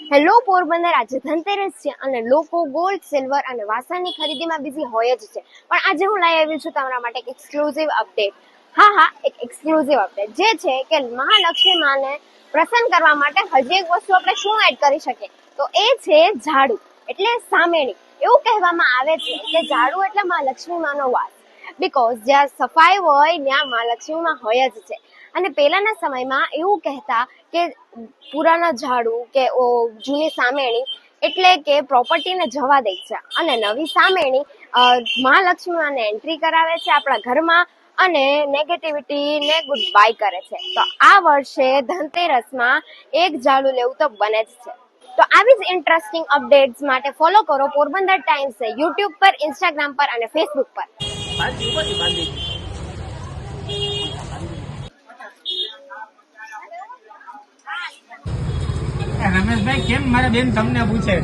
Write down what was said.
Hello Porbandar, આજે ધનતેરસ છે અને લોકો ગોલ્ડ, સિલ્વર અને વાસણની ખરીદીમાં બિઝી હોય જ છે. પણ આજે હું લઈ આવી છું તમારા માટે એક એક્સક્લુઝિવ અપડેટ. હા, એક એક્સક્લુઝિવ અપડેટ જે છે કે મહાલક્ષ્મી માને પ્રસન્ન કરવા માટે હજી એક વસ્તુ આપણે શું એડ કરી શકીએ, તો એ છે ઝાડુ એટલે સામેણી. એવું કહેવામાં આવે છે કે ઝાડુ એટલે મહાલક્ષ્મી માનો વાસ. બીકોઝ જ્યાં સફાઈ હોય ત્યાં મહાલક્ષ્મીમાં હોય જ છે. અને પહેલાના સમયમાં એવું કહેતા કે પુરાના ઝાડુ કે જૂની સામેણી એટલે કે પ્રોપર્ટીને જવા દે છે અને નવી સામેણી મહાલક્ષ્મીને એન્ટ્રી કરાવે છે આપણા ઘરમાં અને નેગેટિવિટીને ગુડ બાય કરે છે. તો આ વર્ષે ધનતેરસમાં એક ઝાડુ લેવું તો બને જ છે. તો આવી જ ઇન્ટરેસ્ટિંગ અપડેટ્સ માટે ફોલો કરો પોરબંદર ટાઈમ્સ યુટ્યુબ પર, ઇન્સ્ટાગ્રામ પર અને ફેસબુક પર. રમેશભાઈ, કેમ મારા બેન તમને પૂછે